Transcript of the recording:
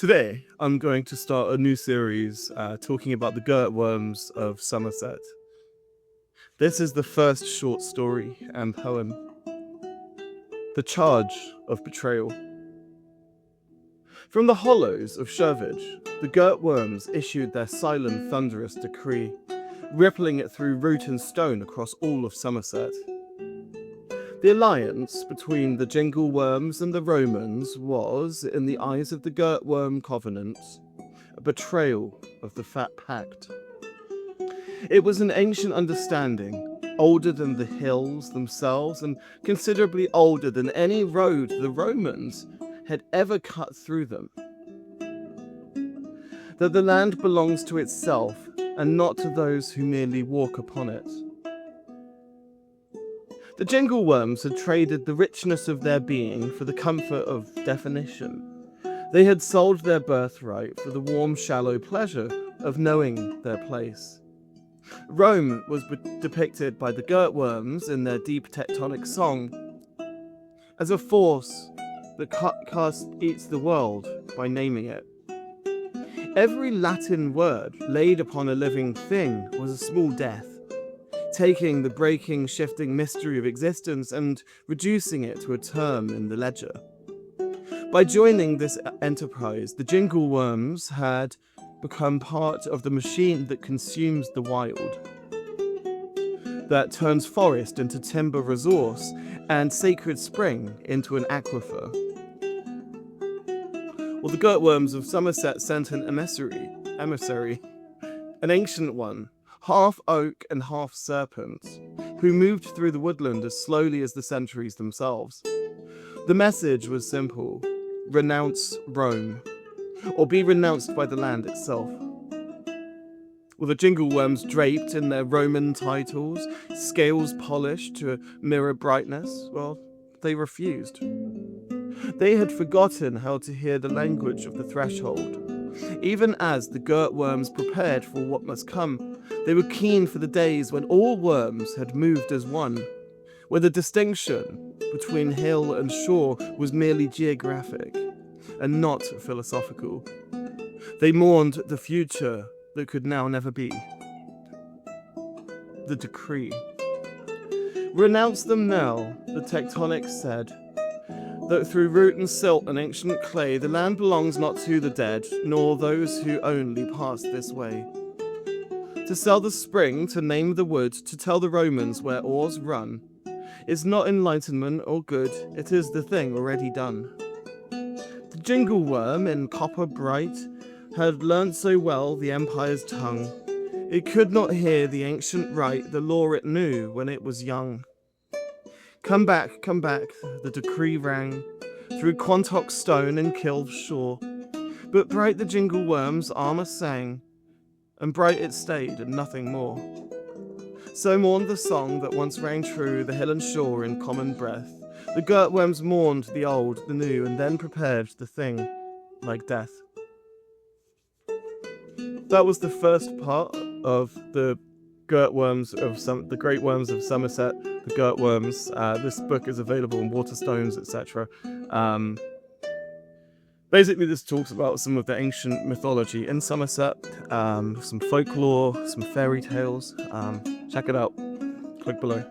Today, I'm going to start a new series talking about the Gurt Worms of Somerset. This is the first short story and poem, The Charge of Betrayal. From the hollows of Shervage, the Gurt Worms issued their silent, thunderous decree, rippling it through root and stone across all of Somerset. The alliance between the Jingle Worms and the Romans was, in the eyes of the Gurt Worm Covenant, a betrayal of the Fat Pact. It was an ancient understanding, older than the hills themselves and considerably older than any road the Romans had ever cut through them. That the land belongs to itself and not to those who merely walk upon it. The Jingle Worms had traded the richness of their being for the comfort of definition. They had sold their birthright for the warm, shallow pleasure of knowing their place. Rome was depicted by the Gurt Worms in their deep tectonic song as a force that eats the world by naming it. Every Latin word laid upon a living thing was a small death, taking the breaking, shifting mystery of existence and reducing it to a term in the ledger. By joining this enterprise, the Jingle Worms had become part of the machine that consumes the wild, that turns forest into timber resource and sacred spring into an aquifer. Well, the Gurt Wyrms of Somerset sent an emissary, an ancient one, half oak and half serpent, who moved through the woodland as slowly as the centuries themselves. The message was simple: renounce Rome, or be renounced by the land itself. With the Jingle Worms draped in their Roman titles, scales polished to mirror brightness, well, they refused. They had forgotten how to hear the language of the threshold. Even as the Gurt Worms prepared for what must come, they were keen for the days when all worms had moved as one, where the distinction between hill and shore was merely geographic and not philosophical. They mourned the future that could now never be. The decree. Renounce them now, the tectonics said, that through root and silt and ancient clay the land belongs not to the dead, nor those who only pass this way. To sell the spring, to name the wood, to tell the Romans where oars run, is not enlightenment or good, it is the thing already done. The Jingle Worm, in copper bright, had learnt so well the empire's tongue, it could not hear the ancient rite, the law it knew when it was young. Come back, the decree rang, through Quantock stone and Kilve shore, but bright the Jingle Worms' armour sang, and bright it stayed and nothing more. So mourned the song that once rang true, the hill and shore in common breath. The Gurt Worms mourned the old, the new, and then prepared the thing like death. That was the first part of the Gurt Worms of the Great Wyrms of Somerset, the Gurt Worms. This book is available in Waterstones, etc. Basically, this talks about some of the ancient mythology in Somerset, some folklore, some fairy tales. Check it out. Click below.